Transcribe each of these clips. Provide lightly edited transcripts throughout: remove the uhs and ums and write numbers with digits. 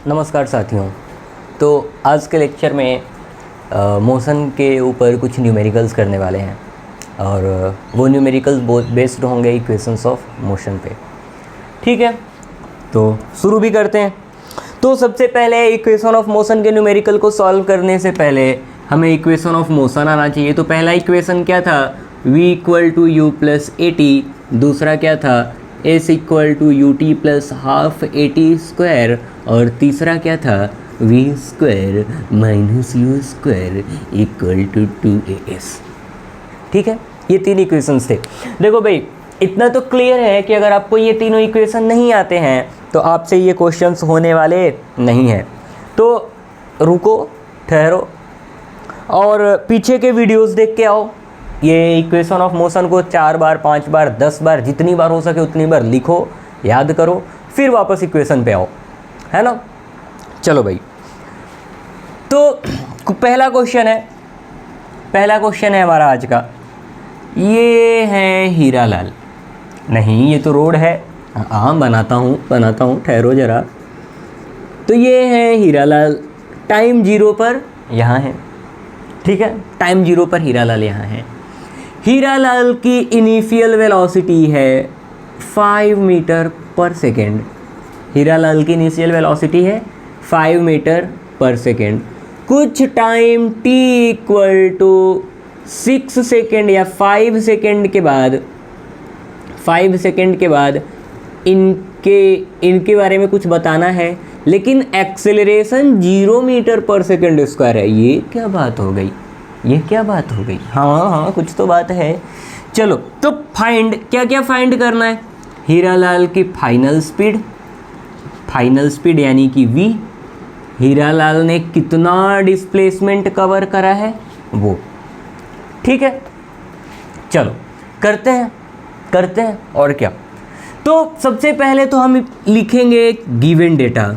नमस्कार साथियों। तो आज के लेक्चर में मोशन के ऊपर कुछ न्यूमेरिकल्स करने वाले हैं और वो न्यूमेरिकल्स बेस्ड होंगे इक्वेशंस ऑफ मोशन पे। ठीक है, तो शुरू भी करते हैं। तो सबसे पहले इक्वेशन ऑफ मोशन के न्यूमेरिकल को सॉल्व करने से पहले हमें इक्वेशन ऑफ मोशन आना चाहिए। तो पहला इक्वेशन क्या था, v equal to u plus a t. दूसरा क्या था, s equal to u t plus half a t square. और तीसरा क्या था, v square minus u square equal to 2as। ठीक है, ये तीन इक्वेशंस थे। देखो भाई, इतना तो क्लियर है कि अगर आपको ये तीनों इक्वेशन नहीं आते हैं तो आपसे ये क्वेश्चंस होने वाले नहीं हैं। तो रुको, ठहरो और पीछे के वीडियोस देख के आओ। ये इक्वेशन ऑफ मोशन को 4 बार 5 बार 10 बार जितनी बार हो सके उतनी बार लिखो, याद करो, फिर वापस इक्वेशन पे आओ, है ना। चलो भाई, तो पहला क्वेश्चन है हमारा आज का। ये है हीरालाल, नहीं ये तो रोड है। हाँ बनाता हूँ, ठहरो ज़रा। तो ये है हीरालाल, टाइम 0 पर यहाँ है। ठीक है, टाइम 0 पर हीरालाल यहाँ है। हीरालाल की इनिशियल वेलोसिटी है 5 मीटर पर सेकेंड। हीरालाल की इनिशियल वेलोसिटी है 5 मीटर पर सेकेंड। कुछ time t equal to 6 second या 5 सेकेंड के बाद इनके बारे में कुछ बताना है, लेकिन acceleration 0 metre per second square है। ये क्या बात हो गई, हाँ कुछ तो बात है। चलो, तो क्या फाइंड करना है। हीरालाल की फाइनल स्पीड यानी कि v। हीरालाल ने कितना डिस्प्लेसमेंट कवर करा है वो। ठीक है, चलो करते हैं और क्या। तो सबसे पहले तो हम लिखेंगे गिवन डेटा।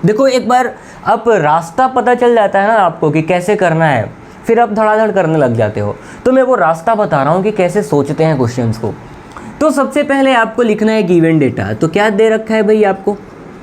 देखो, एक बार अब रास्ता पता चल जाता है ना आपको कि कैसे करना है, फिर आप धड़ाधड़ करने लग जाते हो। तो मैं वो रास्ता बता रहा हूँ कि कैसे सोचते हैं क्वेश्चंस को। तो सबसे पहले आपको लिखना है गिवन डेटा। तो क्या दे रखा है भाई आपको,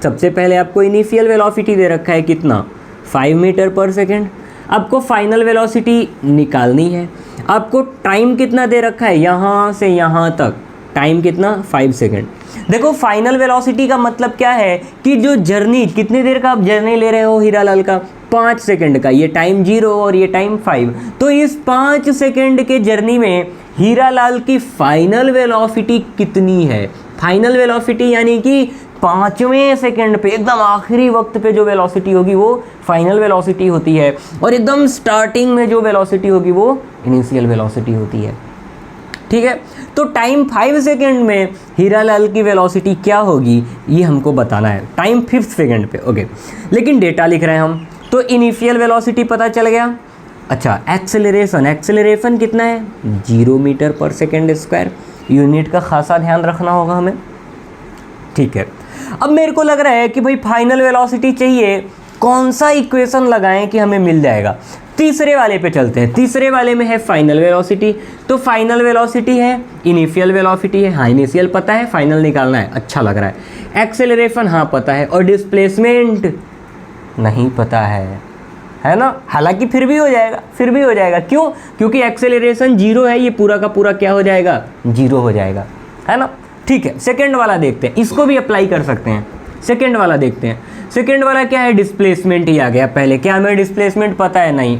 सबसे पहले आपको इनिशियल वेलोसिटी दे रखा है कितना, 5 मीटर पर सेकेंड। आपको फाइनल वेलोसिटी निकालनी है। आपको टाइम कितना दे रखा है, यहाँ से यहाँ तक टाइम कितना, 5 सेकेंड। देखो, फाइनल वेलोसिटी का मतलब क्या है कि जो जर्नी, कितनी देर का आप जर्नी ले रहे हो हीरालाल का, 5 सेकेंड का। ये टाइम 0 और ये टाइम 5। तो इस 5 सेकेंड के जर्नी में हीरालाल की फाइनल वेलोसिटी कितनी है। फाइनल वेलोसिटी यानी कि 5वें सेकेंड पे, एकदम आखिरी वक्त पे जो वेलोसिटी होगी वो फाइनल वेलोसिटी होती है, और एकदम स्टार्टिंग में जो वेलोसिटी होगी वो इनिशियल वेलोसिटी होती है। ठीक है, तो टाइम 5 सेकेंड में हीरालाल की वेलोसिटी क्या होगी ये हमको बताना है, टाइम 5 सेकेंड पे। ओके, लेकिन डेटा लिख रहे हैं हम। तो इनिशियल वेलोसिटी पता चल गया। अच्छा, एक्सेलरेशन कितना है, 0 metre per second square. Unit का खासा ध्यान रखना होगा हमें। ठीक है, अब मेरे को लग रहा है कि भाई फाइनल वेलोसिटी चाहिए, कौन सा इक्वेशन लगाएं कि हमें मिल जाएगा। तीसरे वाले पे चलते हैं। तीसरे वाले में है फाइनल वेलोसिटी। तो फाइनल वेलोसिटी है, इनिशियल वेलोसिटी है, हाँ इनिशियल पता है, फाइनल निकालना है, अच्छा लग रहा है। एक्सेलरेशन हाँ पता है, और डिस्प्लेसमेंट नहीं पता है ना। हालांकि फिर भी हो जाएगा। क्यों, क्योंकि एक्सेलरेशन 0 है, ये पूरा का पूरा क्या हो जाएगा, 0 हो जाएगा, है ना। ठीक है, सेकेंड वाला देखते हैं, इसको भी अप्लाई कर सकते हैं। सेकेंड वाला देखते हैं। सेकेंड वाला क्या है, डिस्प्लेसमेंट ही आ गया पहले। क्या हमें डिस्प्लेसमेंट पता है, नहीं,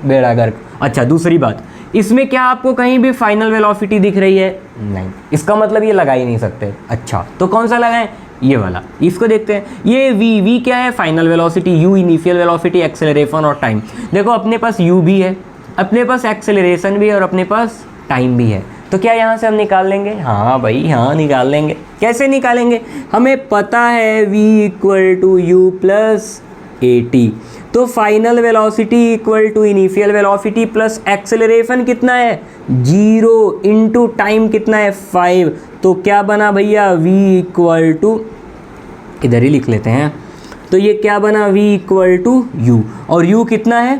बेड़ा गर्क। अच्छा, दूसरी बात, इसमें क्या आपको कहीं भी फाइनल वेलोसिटी दिख रही है, नहीं, इसका मतलब ये लगा ही नहीं सकते। अच्छा, तो कौन सा लगाएं, ये वाला, इसको देखते हैं। ये v क्या है, final velocity, u initial velocity, acceleration और टाइम। देखो, अपने पास u भी है, अपने पास एक्सेलरेशन भी है और अपने पास टाइम भी है। तो क्या यहाँ से हम निकाल लेंगे, हाँ भाई हाँ निकाल लेंगे। कैसे निकालेंगे, हमें पता है v equal to u plus a t. तो final velocity equal to initial velocity plus acceleration कितना है, 0 इंटू टाइम कितना है, 5। तो क्या बना भैया, v इक्वल टू, इधर ही लिख लेते हैं। तो ये क्या बना, v इक्वल टू यू, और u कितना है,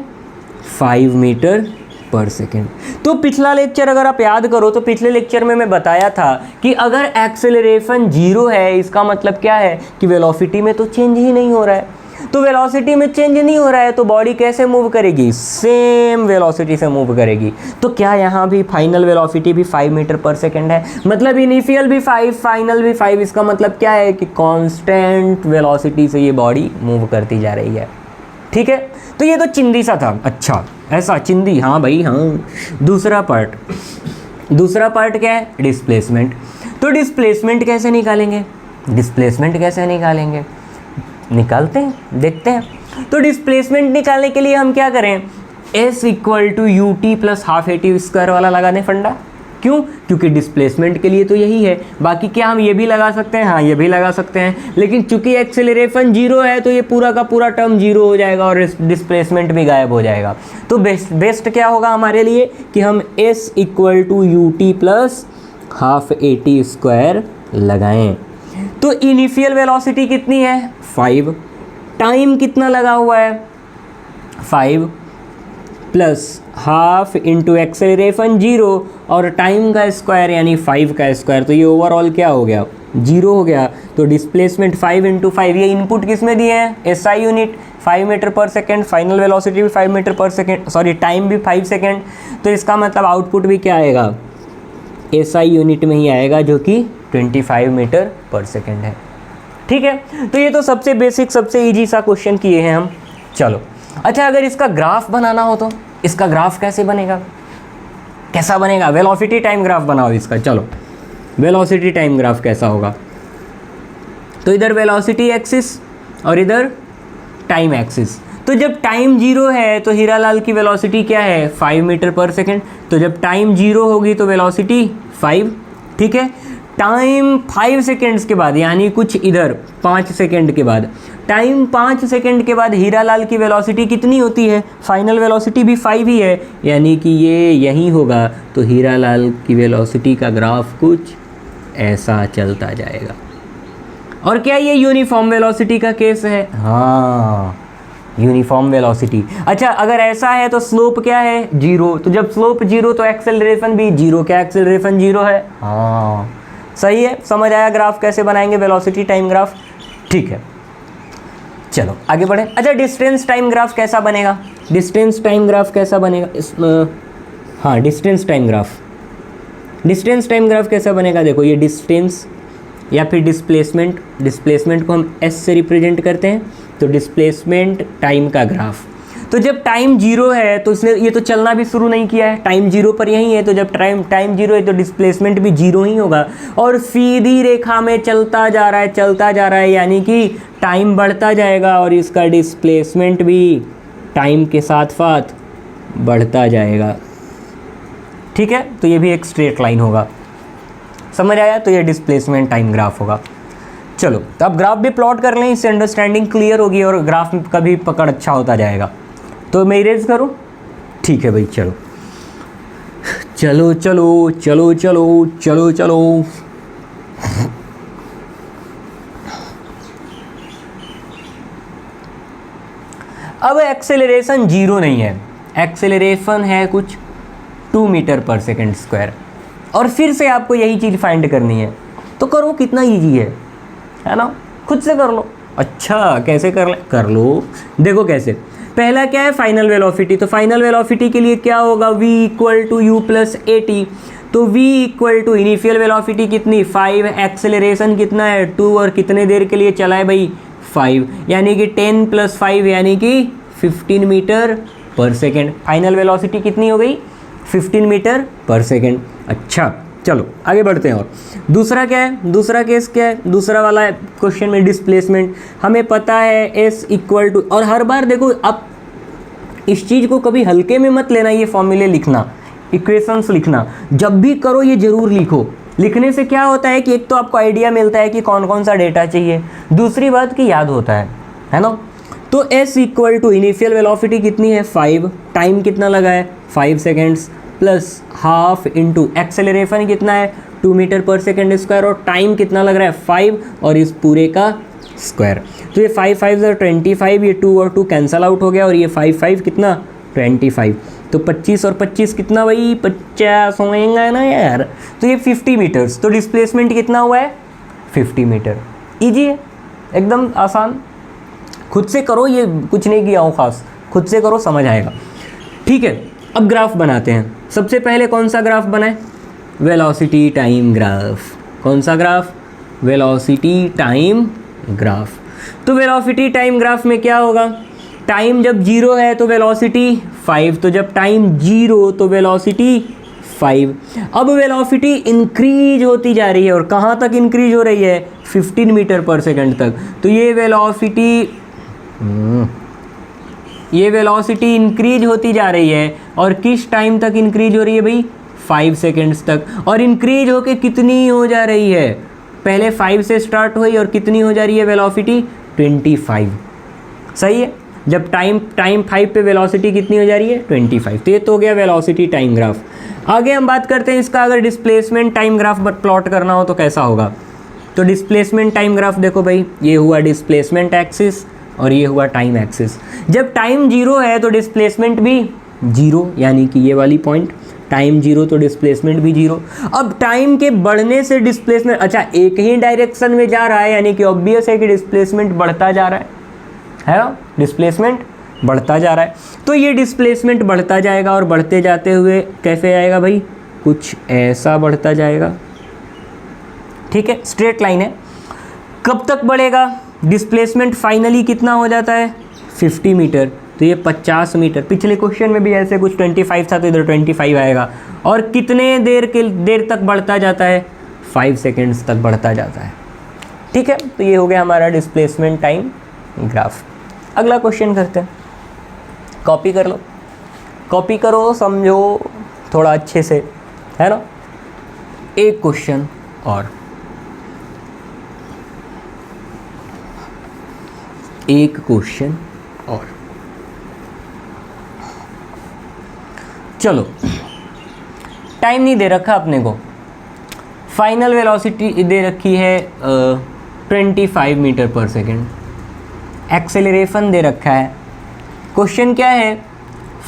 5 मीटर पर सेकेंड। तो पिछला लेक्चर अगर आप याद करो तो पिछले लेक्चर में मैं बताया था कि अगर एक्सेलरेशन 0 है इसका मतलब क्या है कि वेलोसिटी में तो चेंज ही नहीं हो रहा है। तो वेलोसिटी में चेंज नहीं हो रहा है तो बॉडी कैसे मूव करेगी, सेम वेलोसिटी से मूव करेगी। तो क्या यहाँ भी फाइनल वेलोसिटी भी 5 मीटर पर सेकेंड है, मतलब इनिशियल भी 5 फाइनल भी 5। इसका मतलब क्या है कि कांस्टेंट वेलोसिटी से ये बॉडी मूव करती जा रही है। ठीक है, तो ये तो चिंदी सा था। अच्छा ऐसा चिंदी, हाँ भाई हाँ। दूसरा पार्ट क्या है, डिस्प्लेसमेंट। तो डिस्प्लेसमेंट कैसे निकालेंगे, निकालते हैं, देखते हैं। तो डिस्प्लेसमेंट निकालने के लिए हम क्या करें, S equal to u t plus half a t square वाला लगा दें फंडा। क्यों, क्योंकि डिस्प्लेसमेंट के लिए तो यही है। बाकी क्या हम ये भी लगा सकते हैं, हाँ ये भी लगा सकते हैं, लेकिन चूंकि एक्सेलरेशन 0 है तो ये पूरा का पूरा टर्म 0 हो जाएगा और डिस्प्लेसमेंट भी गायब हो जाएगा। तो बेस्ट क्या होगा हमारे लिए कि हम S equal to u t plus half a t square लगाएं। तो इनिशियल वेलोसिटी कितनी है 5, टाइम कितना लगा हुआ है 5 प्लस हाफ इंटू एक्सेलरेशन 0 और टाइम का स्क्वायर यानी 5 का स्क्वायर। तो ये ओवरऑल क्या हो गया, 0 हो गया। तो डिस्प्लेसमेंट 5 इंटू 5, ये इनपुट किस में दिए हैं, SI unit 5 metre per second, final velocity भी 5 metre per second, sorry time भी 5 सेकेंड। तो इसका मतलब आउटपुट भी क्या आएगा, SI यूनिट में ही आएगा जो कि 25 मीटर पर सेकेंड है। ठीक है, तो ये तो सबसे बेसिक सबसे इजी सा क्वेश्चन किए हैं हम। चलो अच्छा, अगर इसका ग्राफ बनाना हो तो इसका ग्राफ कैसे बनेगा, कैसा बनेगा, वेलोसिटी टाइम ग्राफ बनाओ इसका। चलो वेलोसिटी टाइम ग्राफ कैसा होगा, तो इधर वेलोसिटी एक्सिस और इधर टाइम एक्सिस। तो जब टाइम 0 है तो हीरालाल की वेलोसिटी क्या है 5 मीटर पर सेकेंड। तो जब टाइम 0 होगी तो वेलोसिटी 5। ठीक है, टाइम 5 सेकेंड्स के बाद यानी कुछ इधर 5 सेकेंड के बाद, टाइम 5 सेकेंड के बाद हीरालाल की वेलोसिटी कितनी होती है, फाइनल वेलोसिटी भी 5 ही है, यानी कि ये यही होगा। तो हीरालाल की वेलोसिटी का ग्राफ कुछ ऐसा चलता जाएगा। और क्या ये यूनिफॉर्म वेलोसिटी का केस है, हाँ यूनिफॉर्म वेलोसिटी। अच्छा अगर ऐसा है तो स्लोप क्या है 0, तो जब स्लोप 0 तो एक्सेलरेशन भी 0, क्या एक्सेलरेशन 0 है, हाँ सही है। समझ आया ग्राफ कैसे बनाएंगे वेलोसिटी टाइम ग्राफ। ठीक है, चलो आगे बढ़े। अच्छा डिस्टेंस टाइम ग्राफ कैसा बनेगा, डिस्टेंस टाइम ग्राफ कैसा बनेगा हाँ डिस्टेंस टाइम ग्राफ कैसा बनेगा। देखो ये डिस्टेंस या फिर डिस्प्लेसमेंट को हम S से रिप्रेजेंट करते हैं। तो डिस्प्लेसमेंट टाइम का ग्राफ, तो जब टाइम 0 है तो इसने ये तो चलना भी शुरू नहीं किया है, टाइम 0 पर यही है। तो जब टाइम 0 है तो डिस्प्लेसमेंट भी 0 ही होगा और सीधी रेखा में चलता जा रहा है, यानी कि टाइम बढ़ता जाएगा और इसका डिस्प्लेसमेंट भी टाइम के साथ बढ़ता जाएगा। ठीक है, तो ये भी एक स्ट्रेट लाइन होगा, समझ आया। तो ये डिस्प्लेसमेंट टाइम ग्राफ होगा। चलो तो अब ग्राफ भी प्लॉट कर लें, इससे अंडरस्टैंडिंग क्लियर होगी और ग्राफ का भी पकड़ अच्छा होता जाएगा। तो मैं इरेज करूं, ठीक है भाई। चलो अब एक्सेलरेशन 0 नहीं है, एक्सेलरेशन है कुछ 2 मीटर पर सेकेंड स्क्वायर। और फिर से आपको यही चीज़ फाइंड करनी है। तो करो, कितना ईजी है ना, खुद से कर लो। अच्छा कैसे कर लो, देखो कैसे। पहला क्या है फाइनल वेलोसिटी, तो फाइनल वेलोसिटी के लिए क्या होगा v equal to u plus a t. तो v equal to initial velocity कितनी 5, एक्सेलरेशन कितना है 2 और कितने देर के लिए चला है भाई 5, यानी कि 10 + 5 यानी कि 15 metre per second. Final velocity कितनी हो गई 15 मीटर पर सेकेंड। अच्छा चलो आगे बढ़ते हैं। और दूसरा क्या है, दूसरा केस क्या है, दूसरा वाला क्वेश्चन में डिस्प्लेसमेंट हमें पता है S इक्वल टू, और हर बार देखो आप इस चीज़ को कभी हल्के में मत लेना, ये फॉर्मूले लिखना, इक्वेशंस लिखना, जब भी करो ये ज़रूर लिखो। लिखने से क्या होता है कि एक तो आपको आइडिया मिलता है कि कौन कौन सा डेटा चाहिए, दूसरी बात कि याद होता है ना। तो S equal to initial velocity कितनी है 5, टाइम कितना लगा है 5 seconds, plus half into acceleration कितना है 2 मीटर पर सेकेंड स्क्वायर, और टाइम कितना लग रहा है 5 और इस पूरे का स्क्वायर। तो ये 5 5 25, ये 2 और 2 कैंसल आउट हो गया और ये 5 5 कितना 25। तो 25 और 25 कितना भाई, 50 होएगा ना यार। तो ये 50 मीटर्स, तो डिस्प्लेसमेंट कितना हुआ है, 50 मीटर। ईजी है, एकदम आसान, खुद से करो, ये कुछ नहीं किया हूँ खास, खुद से करो समझ आएगा। ठीक है, अब ग्राफ बनाते हैं। सबसे पहले कौन सा ग्राफ बनाए, वेलोसिटी टाइम ग्राफ। कौन सा ग्राफ, वेलोसिटी टाइम ग्राफ। तो वेलोसिटी टाइम ग्राफ में क्या होगा, टाइम जब 0 है तो वेलोसिटी 5, तो जब टाइम 0 तो वेलोसिटी 5। अब वेलोसिटी इंक्रीज होती जा रही है, और कहाँ तक इंक्रीज हो रही है, 15 मीटर पर सेकंड तक। तो ये वेलोसिटी इंक्रीज होती जा रही है, और किस टाइम तक इंक्रीज हो रही है भाई, 5 सेकेंड्स तक। और इंक्रीज होके कितनी हो जा रही है, पहले 5 से स्टार्ट हुई और कितनी हो जा रही है वेलोसिटी, 25। सही है, जब टाइम 5 पे वेलोसिटी कितनी हो जा रही है, 25। तो ये तो हो गया वेलोसिटी टाइम ग्राफ। आगे हम बात करते हैं इसका, अगर डिस्प्लेसमेंट टाइम ग्राफ प्लॉट करना हो तो कैसा होगा। तो डिस्प्लेसमेंट टाइम ग्राफ देखो भाई, ये हुआ डिस्प्लेसमेंट एक्सिस और ये हुआ टाइम एक्सिस। जब टाइम 0 है तो डिस्प्लेसमेंट भी 0, यानी कि ये वाली पॉइंट, टाइम 0 तो डिस्प्लेसमेंट भी 0। अब टाइम के बढ़ने से डिस्प्लेसमेंट, अच्छा एक ही डायरेक्शन में जा रहा है, यानी कि ऑब्वियस है कि डिस्प्लेसमेंट बढ़ता जा रहा है ना, डिस्प्लेसमेंट बढ़ता जा रहा है। तो ये डिस्प्लेसमेंट बढ़ता जाएगा, और बढ़ते जाते हुए कैसे आएगा भाई, कुछ ऐसा बढ़ता जाएगा। ठीक है, स्ट्रेट लाइन है। कब तक बढ़ेगा, डिस्प्लेसमेंट फाइनली कितना हो जाता है, 50 मीटर, तो ये 50 मीटर। पिछले क्वेश्चन में भी ऐसे कुछ 25 था, तो इधर 25 आएगा। और कितने देर तक बढ़ता जाता है, 5 सेकेंड्स तक बढ़ता जाता है। ठीक है, तो ये हो गया हमारा डिस्प्लेसमेंट टाइम ग्राफ। अगला क्वेश्चन करते हैं, कॉपी कर लो, कॉपी करो, समझो थोड़ा अच्छे से, है ना। एक क्वेश्चन और, एक क्वेश्चन और, चलो। टाइम नहीं दे रखा अपने को, फाइनल वेलोसिटी दे रखी है 25 मीटर पर सेकेंड, एक्सेलरेशन दे रखा है। क्वेश्चन क्या है,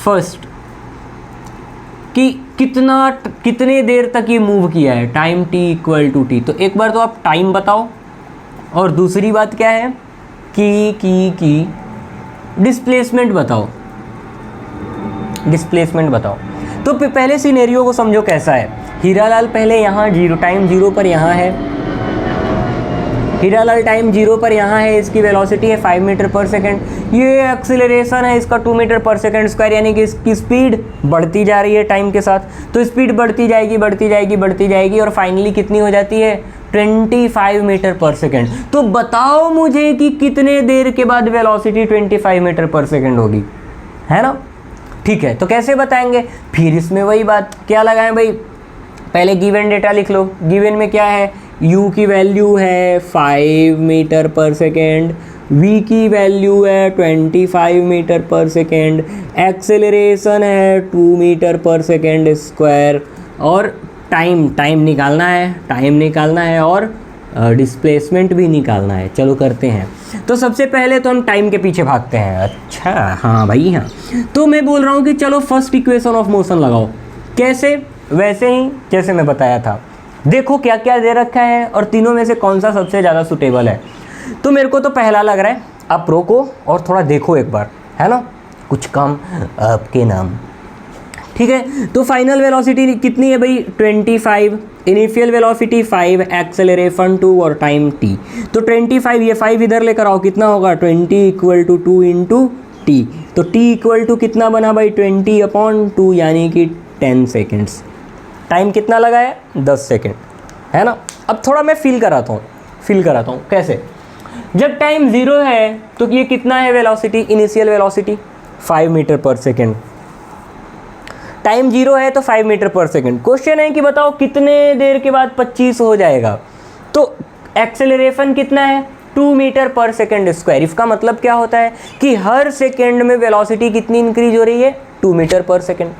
फर्स्ट कि कितने देर तक ये मूव किया है, time t equal to t. तो एक बार तो आप टाइम बताओ, और दूसरी बात क्या है कि डिस्प्लेसमेंट बताओ, डिस्प्लेसमेंट बताओ। तो पहले सिनेरियो को समझो कैसा है। हीरालाल पहले यहाँ टाइम 0 पर यहाँ है, हीरालाल टाइम 0 पर यहाँ है, इसकी वेलोसिटी है 5 मीटर पर सेकेंड, ये एक्सीलरेशन है इसका 2 मीटर पर सेकेंड स्क्वायर, यानी कि इसकी स्पीड बढ़ती जा रही है टाइम के साथ। तो स्पीड बढ़ती जाएगी बढ़ती जाएगी बढ़ती जाएगी, और फाइनली कितनी हो जाती है, 25 मीटर पर सेकेंड। तो बताओ मुझे कि कितने देर के बाद वेलोसिटी 25 मीटर पर सेकेंड होगी, है ना। ठीक है, तो कैसे बताएंगे, फिर इसमें वही बात, क्या लगाएं भाई, पहले गिवन डेटा लिख लो। गिवन में क्या है, u की वैल्यू है 5 मीटर पर सेकेंड, v की वैल्यू है 25 मीटर पर सेकेंड, एक्सेलरेशन है 2 मीटर पर सेकेंड स्क्वायर, और टाइम निकालना है, और डिस्प्लेसमेंट भी निकालना है। चलो करते हैं। तो सबसे पहले तो हम टाइम के पीछे भागते हैं। अच्छा हाँ भाई हाँ, तो मैं बोल रहा हूँ कि चलो फर्स्ट इक्वेशन ऑफ मोशन लगाओ। कैसे, वैसे ही जैसे मैं बताया था। देखो क्या क्या दे रखा है, और तीनों में से कौन सा सबसे ज़्यादा सूटेबल है। तो मेरे को तो पहला लग रहा है, आप रोको और थोड़ा देखो एक बार, है ना, कुछ काम आपके नाम। ठीक है, तो फाइनल वेलोसिटी कितनी है भाई, 25, इनिशियल वेलोसिटी 5, एक्सेलरेशन 2 और टाइम t। तो 25, ये 5 इधर लेकर आओ, कितना होगा, 20 इक्वल टू 2 इंटू टी। तो t इक्वल टू कितना बना भाई, 20/2, यानी कि 10 सेकेंड्स। टाइम कितना लगा है, 10 सेकेंड, है ना। अब थोड़ा मैं फील कराता हूँ कैसे। जब टाइम 0 है तो ये कितना है velocity, initial velocity 5 metre per second. Time 0 है तो 5 मीटर पर सेकेंड। क्वेश्चन है कि बताओ कितने देर के बाद 25 हो जाएगा। तो एक्सेलरेशन कितना है, 2 मीटर पर सेकेंड स्क्वायर। इसका मतलब क्या होता है कि हर सेकेंड में वेलोसिटी कितनी इंक्रीज हो रही है, 2 मीटर पर सेकेंड,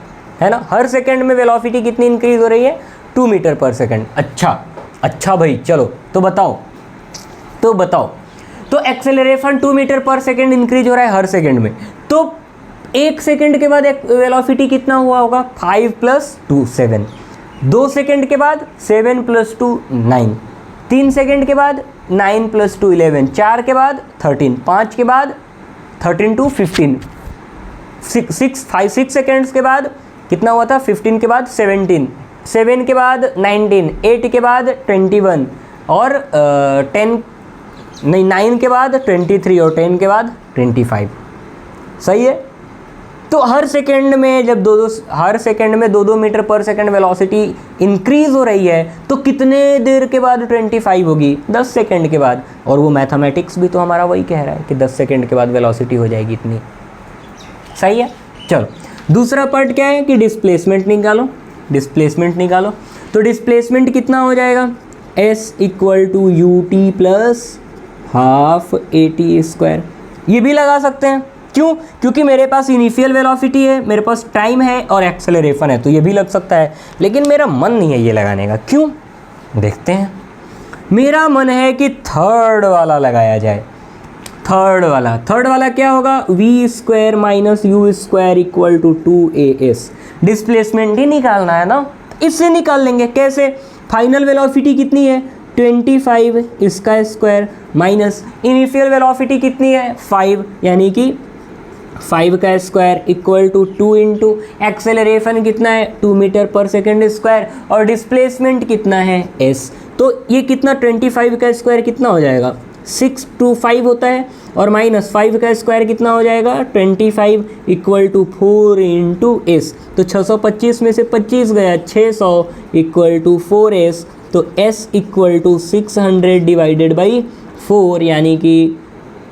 है ना। हर सेकेंड में वेलोसिटी कितनी इंक्रीज हो रही है, 2 मीटर पर सेकेंड। अच्छा भाई, चलो तो बताओ तो acceleration 2 metre per second increase हो रहा है हर सेकेंड में। तो 1 सेकंड के बाद वेलोसिटी कितना हुआ होगा? 5 + 2 7। 2 सेकंड के बाद 7 + 2 9। 3 सेकंड के बाद 9 + 2 11। 4 के बाद 13। 5 के बाद 13 to 15। 6 सेकेंड्स के बाद कितना हुआ था? 15 के बाद 17। 7 के बाद 19। 8 के बाद 21 और 9 के बाद 23 और 10 के बाद 25। सही है। तो हर सेकेंड में जब हर सेकेंड में 2-2 metre per second velocity increase हो रही है तो कितने देर के बाद 25 होगी? 10 सेकेंड के बाद। और वो मैथमेटिक्स भी तो हमारा वही कह रहा है कि 10 सेकेंड के बाद वेलोसिटी हो जाएगी इतनी। सही है। चलो दूसरा पार्ट क्या है कि डिस्प्लेसमेंट निकालो। डिस्प्लेसमेंट निकालो तो डिस्प्लेसमेंट कितना हो जाएगा? S = ut + ½ at²। ये भी लगा सकते हैं। क्यों? क्योंकि मेरे पास इनिशियल वेलोसिटी है, मेरे पास टाइम है और एक्सेलरेशन है, तो ये भी लग सकता है। लेकिन मेरा मन नहीं है ये लगाने का। क्यों? देखते हैं। मेरा मन है कि थर्ड वाला लगाया जाए। थर्ड वाला क्या होगा? v² - u² = 2as। डिस्प्लेसमेंट ही निकालना है ना, इससे निकाल लेंगे। कैसे? फाइनल वेलोसिटी कितनी है? 25 इसका स्क्वायर माइनस इनिशियल वेलोसिटी कितनी है? 5, यानी कि 5 का square equal to 2 into acceleration कितना है? 2 मीटर पर सेकेंड स्क्वायर और डिस्प्लेसमेंट कितना है? s। तो ये कितना 25 का स्क्वायर कितना हो जाएगा? 625 होता है और माइनस 5 का स्क्वायर कितना हो जाएगा? 25 इक्वल टू 4 इंटू s। तो 625 में से 25 गया, 600 इक्वल टू 4s। तो s equal to 600 divided by 4 यानी कि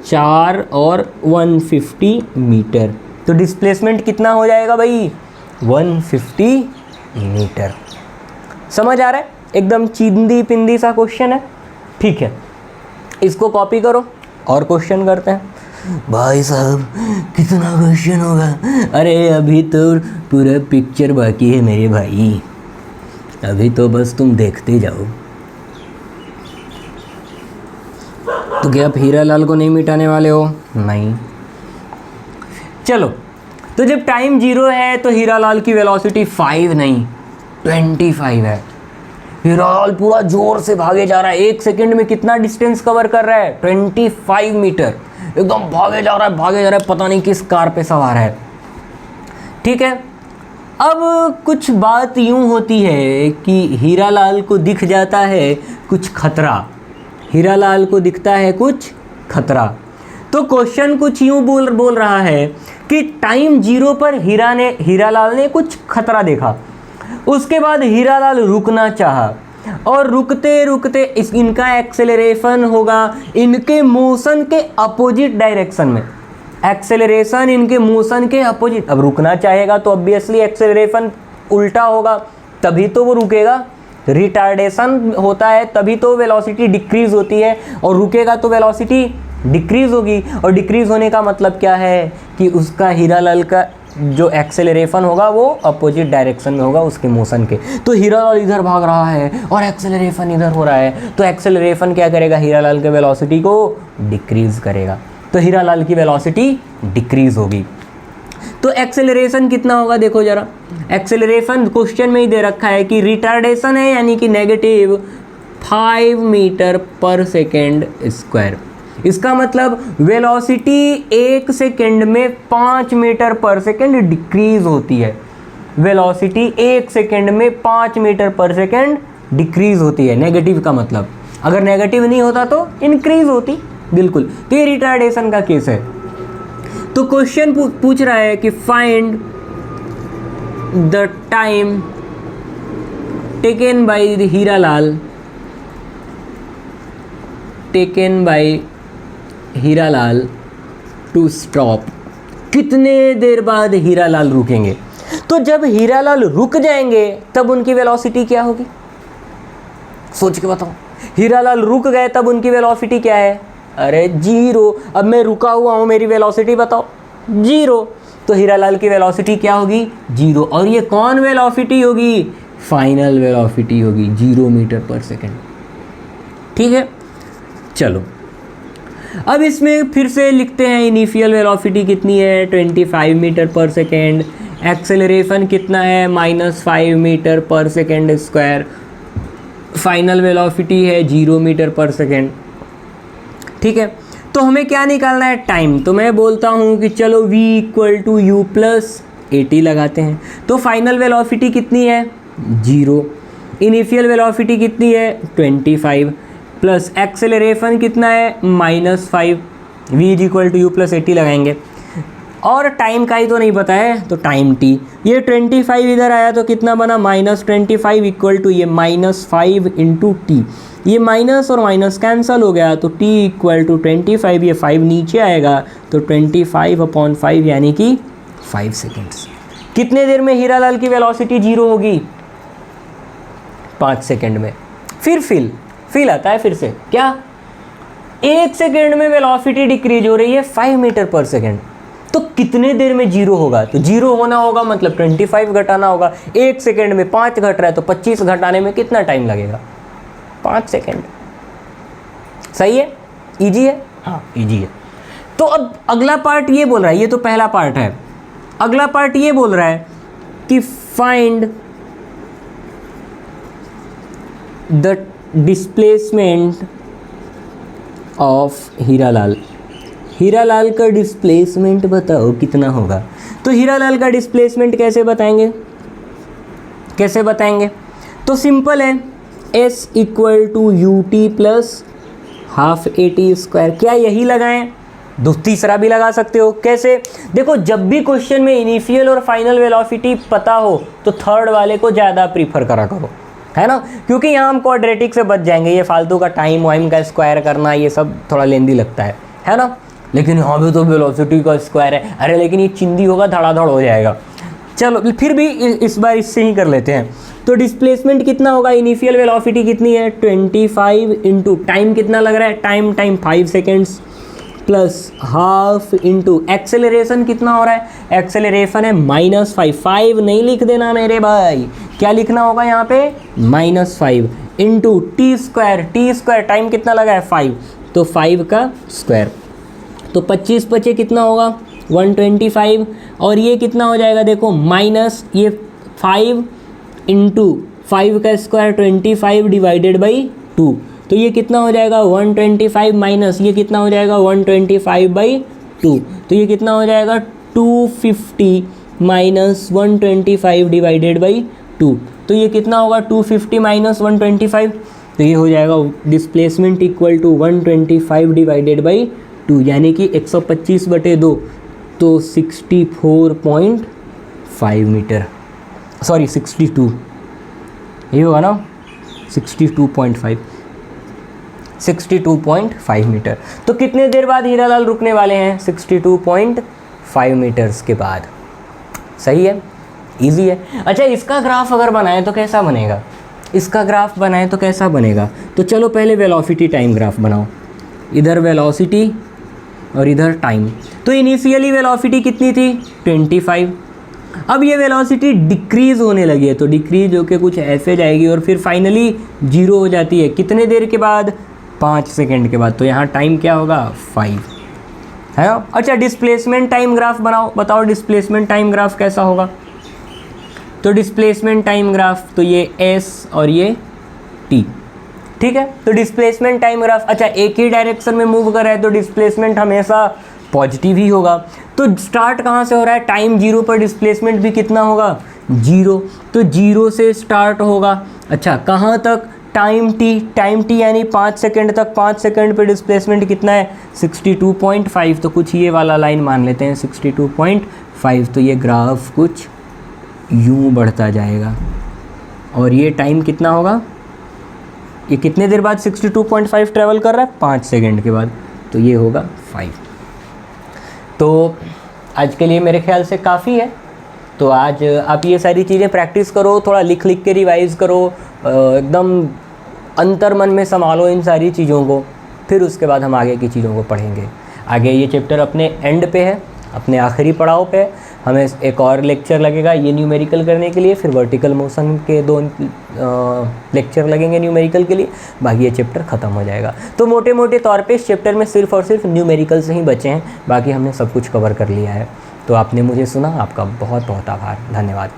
4 और 150 मीटर। तो डिस्प्लेसमेंट कितना हो जाएगा भाई? 150 मीटर। समझ आ रहा है? एकदम चिंदी पिंदी सा क्वेश्चन है। ठीक है, इसको कॉपी करो और क्वेश्चन करते हैं। भाई साहब कितना क्वेश्चन होगा? अरे अभी तो पूरा पिक्चर बाकी है मेरे भाई, अभी तो बस तुम देखते जाओ। तो क्या आप हीरा लाल को नहीं मिटाने वाले हो? नहीं। चलो, तो जब टाइम 0 है तो हीरा लाल की वेलोसिटी 5 नहीं 25 है। हीरा लाल पूरा जोर से भागे जा रहा है। 1 सेकंड में कितना डिस्टेंस कवर कर रहा है? 25 मीटर। एकदम भागे जा रहा है, पता नहीं किस कार पे सवार है। ठीक है। अब कुछ बात यूं होती है कि हीरा लाल को दिख जाता है कुछ खतरा। हीरा लाल को दिखता है कुछ खतरा। तो क्वेश्चन कुछ यूं बोल रहा है कि टाइम 0 पर हीरा लाल ने कुछ खतरा देखा। उसके बाद हीरा लाल रुकना चाहा और रुकते रुकते इनका एक्सेलरेशन होगा इनके मोशन के अपोजिट डायरेक्शन में। एक्सेलरेशन इनके मोशन के अपोजिट। अब रुकना चाहेगा तो ऑब्वियसली एक्सेलरेशन उल्टा होगा, तभी तो वो रुकेगा। रिटार्डेशन होता है तभी तो वेलोसिटी डिक्रीज होती है, और रुकेगा तो वेलोसिटी डिक्रीज होगी। और डिक्रीज होने का मतलब क्या है कि उसका हीरा लाल का जो एक्सेलरेशन होगा वो अपोजिट डायरेक्शन में होगा उसके मोशन के। तो हीरा लाल इधर भाग रहा है और एक्सेलरेशन इधर हो रहा है, तो एक्सेलरेशन क्या करेगा? हीरा लाल के वेलोसिटी को डिक्रीज करेगा। तो हीरा लाल की वेलोसिटी डिक्रीज होगी। तो एक्सेलरेशन कितना होगा? देखो जरा, एक्सेलरेशन क्वेश्चन में ही दे रखा है कि रिटार्डेशन है यानी कि negative 5 metre per second square. इसका मतलब वेलोसिटी 1 सेकेंड में 5 मीटर पर सेकेंड डिक्रीज होती है। वेलोसिटी 1 सेकेंड में 5 मीटर पर सेकेंड डिक्रीज होती है। नेगेटिव का मतलब, अगर नेगेटिव नहीं होता तो इंक्रीज होती। बिल्कुल, तो ये रिटार्डेशन का केस है। तो क्वेश्चन पूछ रहा है कि find the time taken by Hira Lal to stop. कितने देर बाद हीरा लाल रुकेंगे? तो जब हीरा लाल रुक जाएंगे तब उनकी वेलोसिटी क्या होगी? सोच के बताओ। हीरा लाल रुक गए तब उनकी वेलोसिटी क्या है? अरे 0। अब मैं रुका हुआ हूँ, मेरी वेलोसिटी बताओ 0। तो हीरा लाल की वेलोसिटी क्या होगी? 0। और ये कौन वेलोसिटी होगी? फाइनल वेलोसिटी होगी 0 मीटर पर सेकेंड। ठीक है, चलो अब इसमें फिर से लिखते हैं इनिशियल वेलोसिटी कितनी है 25 मीटर पर सेकेंड, एक्सेलरेशन कितना है -5 metre per second square, final velocity है 0 मीटर पर सेकेंड। ठीक है, तो हमें क्या निकालना है टाइम। तो मैं बोलता हूँ कि चलो v = u + at लगाते हैं। तो फाइनल वेलोसिटी कितनी है 0, इनिशियल वेलोसिटी कितनी है 25 प्लस एक्सेलरेशन कितना है -5, v = u + at लगाएंगे। और टाइम का ही तो नहीं पता है तो टाइम t, ये 25 इधर आया तो कितना बना -25 = ये -5 × t, ये माइनस और माइनस कैंसिल हो गया तो t = 25, ये 5 नीचे आएगा तो 25/5 यानी कि 5 सेकेंड्स। कितने देर में हीरालाल की वेलोसिटी 0 होगी 5 सेकेंड में। फिर फील आता है फिर से क्या 1 सेकेंड में वेलोसिटी डिक्रीज हो रही है 5 मीटर पर सेकेंड, तो कितने देर में 0 होगा। तो 0 होना होगा मतलब 25 घटाना होगा, 1 सेकेंड में 5 घट रहा है तो 25 घटाने में कितना टाइम लगेगा 5 सेकेंड। सही है, इजी है, हाँ इजी है। तो अब अगला पार्ट ये बोल रहा है, ये तो पहला पार्ट है, अगला पार्ट ये बोल रहा है कि find the displacement of Hiralal. Hiralal का डिस्प्लेसमेंट बताओ कितना होगा। तो हीरालाल का डिस्प्लेसमेंट कैसे बताएंगे, तो सिंपल है, s = ut + ½ at²। क्या यही लगाएं, तीसरा भी लगा सकते हो। कैसे, देखो जब भी क्वेश्चन में इनिशियल और फाइनल वेलोसिटी पता हो तो थर्ड वाले को ज़्यादा प्रीफर करा करो, है ना, क्योंकि यहाँ हम क्वाड्रेटिक से बच जाएंगे, ये फालतू का टाइम वाइम का स्क्वायर करना ये सब थोड़ा लेंदी लगता है ना। लेकिन यहाँ भी तो वेलोसिटी का स्क्वायर है, अरे लेकिन ये चिंदी होगा धड़ाधड़ हो जाएगा। चलो फिर भी इस बार इससे ही कर लेते हैं। तो डिस्प्लेसमेंट कितना होगा, इनिशियल वेलोसिटी कितनी है 25 इंटू टाइम कितना लग रहा है, time 5 seconds plus ½ into acceleration कितना हो रहा है, एक्सेलरेशन है -5 नहीं लिख देना मेरे भाई, क्या लिखना होगा यहाँ पे -5 इंटू t² टाइम कितना लगा है 5, तो 5 का स्क्वायर, तो 25 बचे कितना होगा 125, और ये कितना हो जाएगा देखो माइनस ये 5 इंटू 5 का स्क्वायर 25 डिवाइडेड बाई 2, तो ये कितना हो जाएगा 125 माइनस ये कितना हो जाएगा 125/2, तो ये कितना हो जाएगा 250 माइनस 125 डिवाइडेड बाई 2, तो ये कितना होगा 250 माइनस 125, तो ये हो जाएगा displacement equal to 125 divided by 2 यानी कि 125/2, तो 64.5 मीटर, सॉरी 62, ये होगा ना 62.5 मीटर। तो कितने देर बाद हीरालाल रुकने वाले हैं 62.5 मीटर्स के बाद। सही है, इजी है। अच्छा इसका ग्राफ अगर बनाए तो कैसा बनेगा, तो चलो पहले वेलोसिटी टाइम ग्राफ बनाओ, इधर वेलोसिटी और इधर टाइम। तो इनिशियली वेलोसिटी कितनी थी 25, अब ये वेलोसिटी डिक्रीज़ होने लगी है, तो डिक्रीज होकर कुछ ऐसे जाएगी और फिर फाइनली 0 हो जाती है कितने देर के बाद 5 सेकेंड के बाद, तो यहाँ टाइम क्या होगा 5 है। अच्छा डिस्प्लेसमेंट टाइम ग्राफ बनाओ, बताओ डिस्प्लेसमेंट टाइम ग्राफ कैसा होगा। तो डिस्प्लेसमेंट टाइम ग्राफ तो ये s और ये t, ठीक है। तो डिस्प्लेसमेंट टाइम ग्राफ, अच्छा एक ही डायरेक्शन में मूव कर रहा है तो डिस्प्लेसमेंट हमेशा पॉजिटिव ही होगा। तो स्टार्ट कहाँ से हो रहा है, टाइम 0 पर डिस्प्लेसमेंट भी कितना होगा 0, तो 0 से स्टार्ट होगा। अच्छा कहाँ तक, टाइम t यानी 5 सेकेंड तक, 5 सेकेंड पे डिस्प्लेसमेंट कितना है 62.5, तो कुछ ये वाला लाइन मान लेते हैं 62.5, तो ये ग्राफ कुछ यूँ बढ़ता जाएगा और ये टाइम कितना होगा, ये कितने देर बाद 62.5 ट्रैवल कर रहा है 5 सेकेंड के बाद, तो ये होगा 5। तो आज के लिए मेरे ख्याल से काफ़ी है। तो आज आप ये सारी चीज़ें प्रैक्टिस करो, थोड़ा लिख के रिवाइज़ करो, एकदम अंतर मन में संभालो इन सारी चीज़ों को, फिर उसके बाद हम आगे की चीज़ों को पढ़ेंगे। आगे ये चैप्टर अपने एंड पे है, अपने आखिरी पड़ाव पे, हमें एक और लेक्चर लगेगा ये न्यूमेरिकल करने के लिए, फिर वर्टिकल मोशन के 2 लेक्चर लगेंगे न्यूमेरिकल के लिए, बाकी ये चैप्टर ख़त्म हो जाएगा। तो मोटे मोटे तौर पे इस चैप्टर में सिर्फ और सिर्फ न्यूमेरिकल से ही बचे हैं, बाकी हमने सब कुछ कवर कर लिया है। तो आपने मुझे सुना, आपका बहुत बहुत आभार, धन्यवाद।